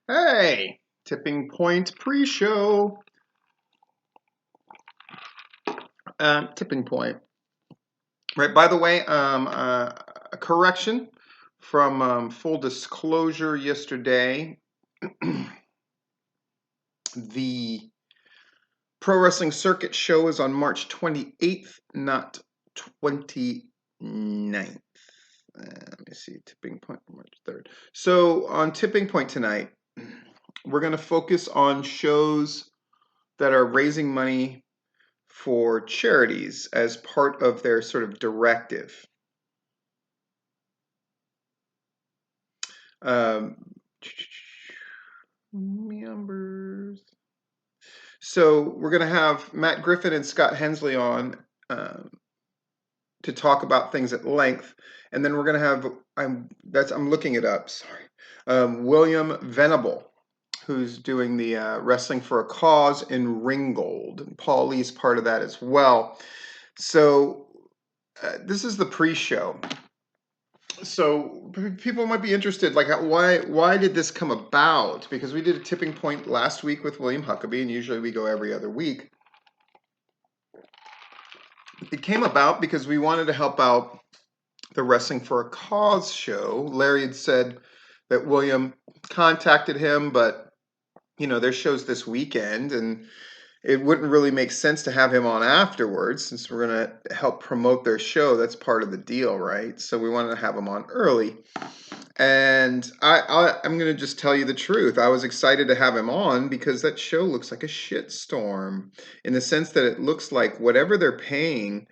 Hey, tipping point pre-show. Tipping point. Right. By the way, a correction from full disclosure yesterday. The Pro Wrestling Circuit show is on March 28th, not 29th. Let me see. Tipping point March 3rd. So on tipping point tonight, we're going to focus on shows that are raising money for charities as part of their sort of directive. Members. So we're going to have Matt Griffin and Scott Hensley on to talk about things at length, and then we're going to have I'm looking it up. Sorry, William Venable, who's doing the Wrestling for a Cause in Ringgold, and Paul Lee's part of that as well. So this is the pre-show. So people might be interested, like why did this come about? Because we did a tipping point last week with William Huckabee, and usually we go every other week. It came about because we wanted to help out the Wrestling for a Cause show. Larry had said that William contacted him, but their show's this weekend, and it wouldn't really make sense to have him on afterwards since we're going to help promote their show. That's part of the deal, right? So we wanted to have him on early. And I'm going to just tell you the truth. I was excited to have him on because that show looks like a shitstorm in the sense that it looks like whatever they're paying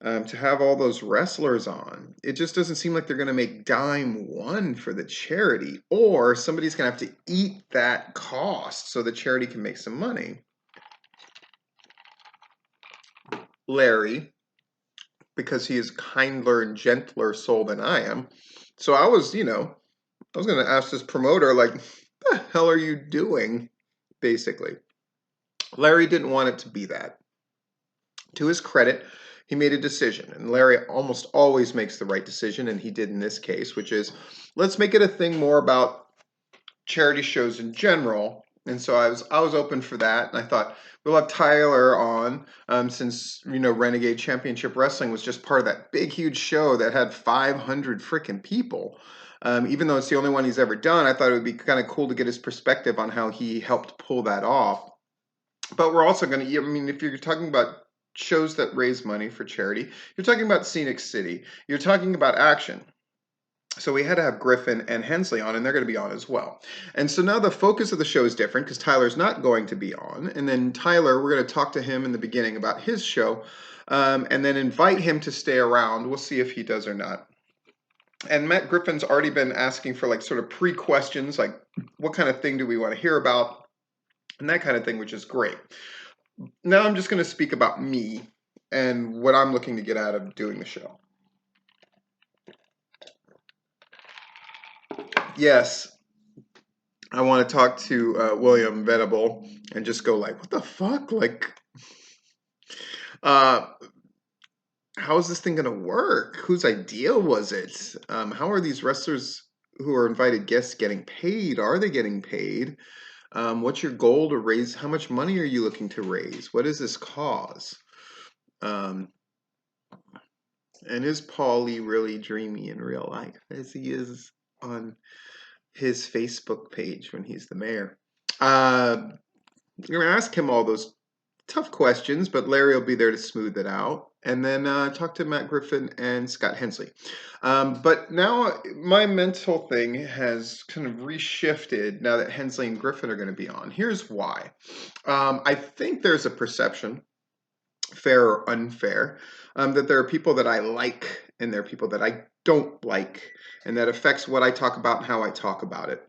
to have all those wrestlers on, it just doesn't seem like they're going to make dime one for the charity, or somebody's going to have to eat that cost so the charity can make some money. Larry, because he is kinder and gentler soul than I am. So I was going to ask this promoter, like, the hell are you doing? Basically. Larry didn't want it to be that. To his credit, he made a decision, and Larry almost always makes the right decision, and he did in this case, which is, let's make it a thing more about charity shows in general. And so I was open for that, and I thought we'll have Tyler on since Renegade Championship Wrestling was just part of that big huge show that had 500 freaking people. Even though it's the only one he's ever done, I thought it would be kind of cool to get his perspective on how he helped pull that off. But we're also going to, I mean, if you're talking about shows that raise money for charity, you're talking about Scenic City, you're talking about Action. So we had to have Griffin and Hensley on, and they're going to be on as well. And so now the focus of the show is different because Tyler's not going to be on. And then Tyler, we're going to talk to him in the beginning about his show and then invite him to stay around. We'll see if he does or not. And Matt Griffin's already been asking for like sort of pre-questions, like what kind of thing do we want to hear about and that kind of thing, which is great. Now I'm just going to speak about me and what I'm looking to get out of doing the show. Yes, I want to talk to William Venable and just go like, what the fuck? Like, how is this thing going to work? Whose idea was it? How are these wrestlers who are invited guests getting paid? Are they getting paid? What's your goal to raise? How much money are you looking to raise? What is this cause? And is Paulie really dreamy in real life as he is on his Facebook page when he's the mayor? I'm going to ask him all those tough questions, but Larry will be there to smooth it out. And then talk to Matt Griffin and Scott Hensley. But now my mental thing has kind of reshifted now that Hensley and Griffin are going to be on. Here's why. I think there's a perception, fair or unfair, that there are people that I like and there are people that I don't like, and that affects what I talk about and how I talk about it.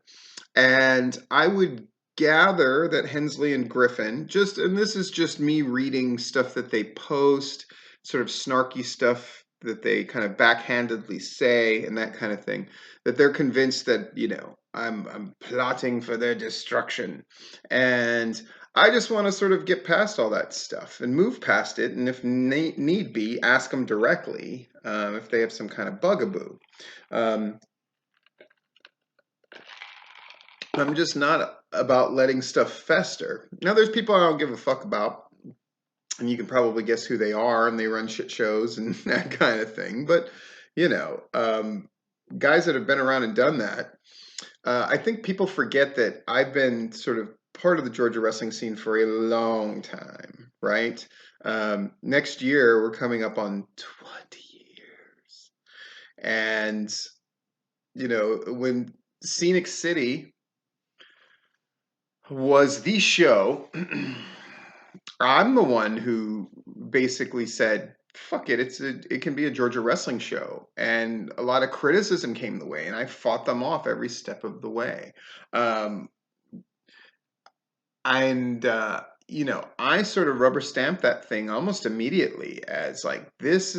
And I would gather that Hensley and Griffin, and this is just me reading stuff that they post, sort of snarky stuff that they kind of backhandedly say and that kind of thing, that they're convinced that, I'm plotting for their destruction. And I just want to sort of get past all that stuff and move past it. And if need be, ask them directly if they have some kind of bugaboo. I'm just not about letting stuff fester. Now, there's people I don't give a fuck about, and you can probably guess who they are, and they run shit shows and that kind of thing. But, you know, guys that have been around and done that, I think people forget that I've been sort of part of the Georgia wrestling scene for a long time, right? Next year, we're coming up on 20 years. And, you know, when Scenic City was the show, I'm the one who basically said, "Fuck it, it can be a Georgia wrestling show," and a lot of criticism came the way, and I fought them off every step of the way. Um, and you know, I sort of rubber stamped that thing almost immediately as like this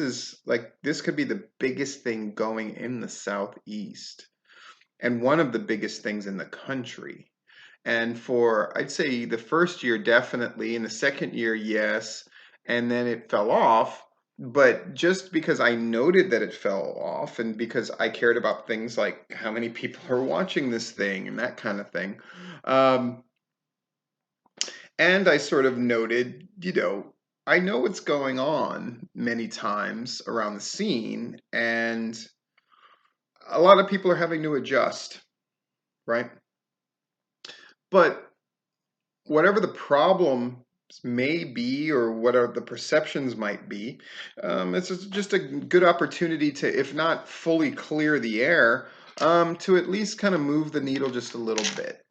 could be the biggest thing going in the Southeast, and one of the biggest things in the country. And for, I'd say the first year, definitely, and the second year, yes, and then it fell off. But just because I noted that it fell off, and because I cared about things like how many people are watching this thing and that kind of thing, um, and I sort of noted, you know, I know what's going on many times around the scene, and a lot of people are having to adjust, right? But whatever the problem may be or whatever the perceptions might be, just a good opportunity to, if not fully clear the air, to at least kind of move the needle just a little bit.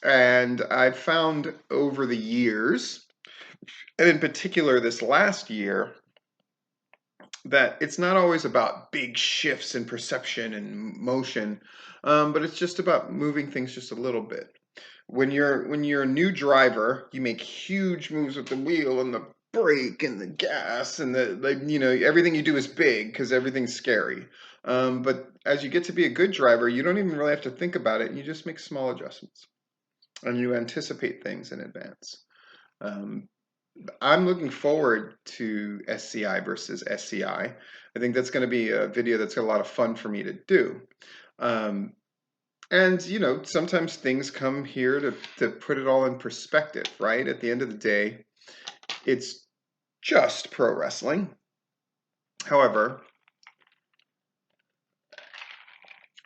And I've found over the years, and in particular this last year, that it's not always about big shifts in perception and motion, but it's just about moving things just a little bit. When you're a new driver, you make huge moves with the wheel and the brake and the gas and everything you do is big because everything's scary. But as you get to be a good driver, you don't even really have to think about it. You just make small adjustments and you anticipate things in advance. Um, I'm looking forward to SCI versus SCI. I think that's going to be a video that's got a lot of fun for me to do. Um, and you know, sometimes things come here to put it all in perspective, right? At the end of the day, it's just pro wrestling. However,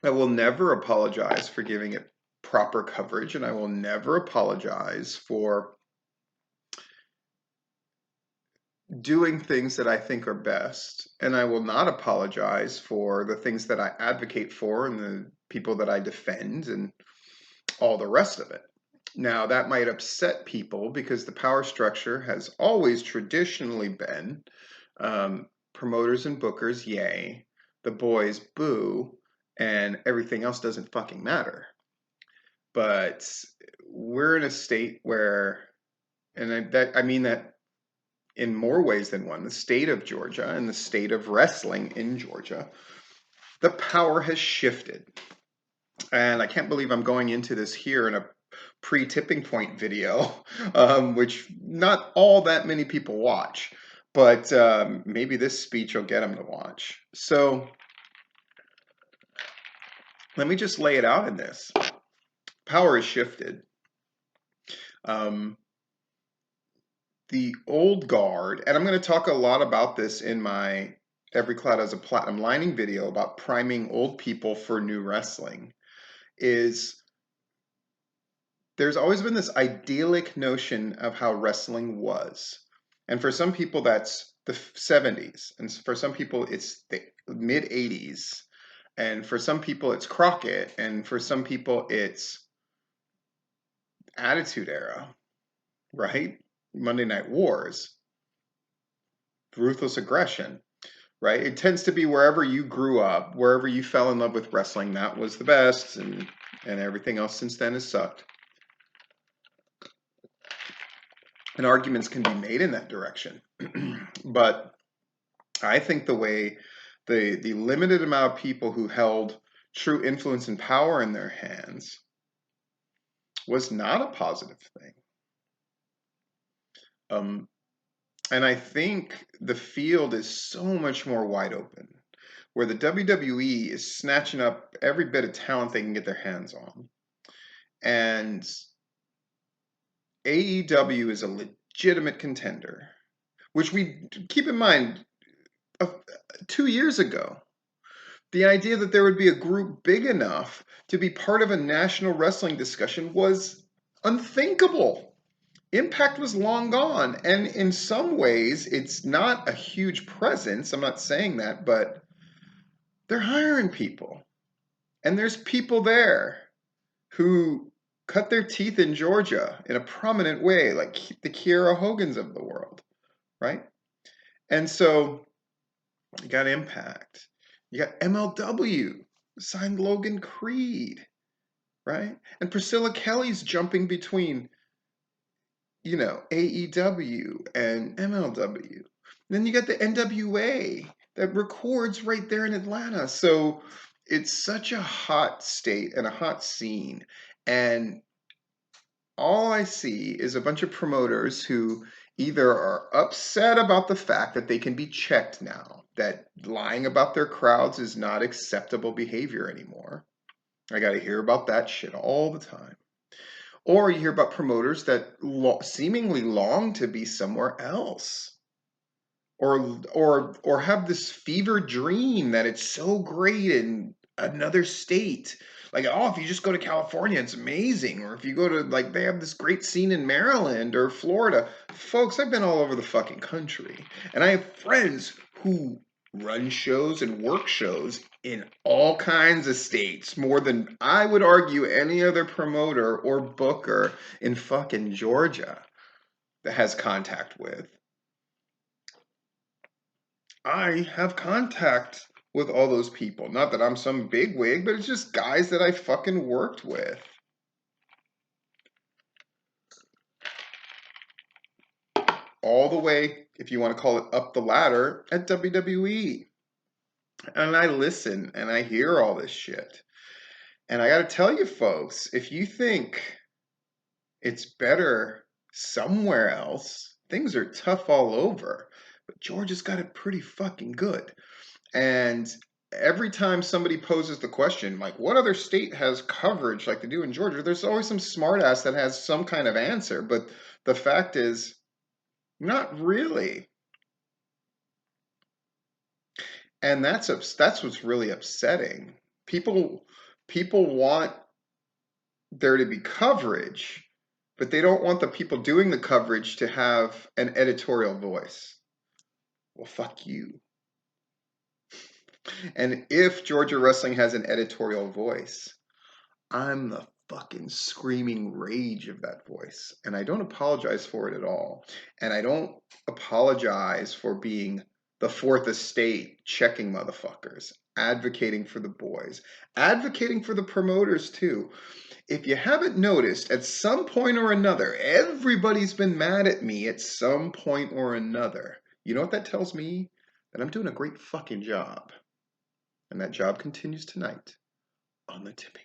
I will never apologize for giving it proper coverage, and I will never apologize for doing things that I think are best. And I will not apologize for the things that I advocate for and the people that I defend and all the rest of it. Now, that might upset people because the power structure has always traditionally been promoters and bookers, yay, the boys, boo, and everything else doesn't fucking matter. But we're in a state where, I mean that in more ways than one, the state of Georgia and the state of wrestling in Georgia, the power has shifted. And I can't believe I'm going into this here in a pre-tipping point video, which not all that many people watch, but maybe this speech will get them to watch. So let me just lay it out in this. Power has shifted. The old guard, and I'm going to talk a lot about this in my Every Cloud Has a Platinum Lining video about priming old people for new wrestling, is there's always been this idyllic notion of how wrestling was. And for some people, that's the 70s. And for some people, it's the mid 80s. And for some people, it's Crockett. And for some people, it's Attitude Era, right? Monday Night Wars, Ruthless Aggression, right? It tends to be wherever you grew up, wherever you fell in love with wrestling, that was the best. And everything else since then has sucked. And arguments can be made in that direction. But I think the limited amount of people who held true influence and power in their hands was not a positive thing. And I think the field is so much more wide open, where the WWE is snatching up every bit of talent they can get their hands on. And AEW is a legitimate contender, which we keep in mind 2 years ago. The idea that there would be a group big enough to be part of a national wrestling discussion was unthinkable. Impact was long gone. And in some ways, it's not a huge presence. I'm not saying that, but they're hiring people. And there's people there who cut their teeth in Georgia in a prominent way, like the Kiera Hogans of the world, right? And so you got Impact. You got MLW, signed Logan Creed, right? And Priscilla Kelly's jumping between, AEW and MLW. Then you got the NWA that records right there in Atlanta. So it's such a hot state and a hot scene. And all I see is a bunch of promoters who either are upset about the fact that they can be checked now, that lying about their crowds is not acceptable behavior anymore. I got to hear about that shit all the time. Or you hear about promoters that seemingly long to be somewhere else. Or have this fever dream that it's so great in another state. Like, oh, if you just go to California, it's amazing. Or if you go to, like, they have this great scene in Maryland or Florida. Folks, I've been all over the fucking country. And I have friends who run shows and work shows in all kinds of states, more than I would argue any other promoter or booker in fucking Georgia that has contact with. I have contact with all those people. Not that I'm some bigwig, but it's just guys that I fucking worked with. All the way, if you want to call it up the ladder, at WWE. And I listen and I hear all this shit. And I got to tell you, folks, if you think it's better somewhere else, things are tough all over. But Georgia's got it pretty fucking good. And every time somebody poses the question, like, what other state has coverage like they do in Georgia? There's always some smartass that has some kind of answer. But the fact is, not really. And that's what's really upsetting. People want there to be coverage, but they don't want the people doing the coverage to have an editorial voice. Well, fuck you. And if Georgia wrestling has an editorial voice, I'm the fucking screaming rage of that voice. And I don't apologize for it at all. And I don't apologize for being the fourth estate checking motherfuckers, advocating for the boys, advocating for the promoters too. If you haven't noticed, at some point or another, everybody's been mad at me at some point or another. You know what that tells me? That I'm doing a great fucking job. And that job continues tonight on the tipping.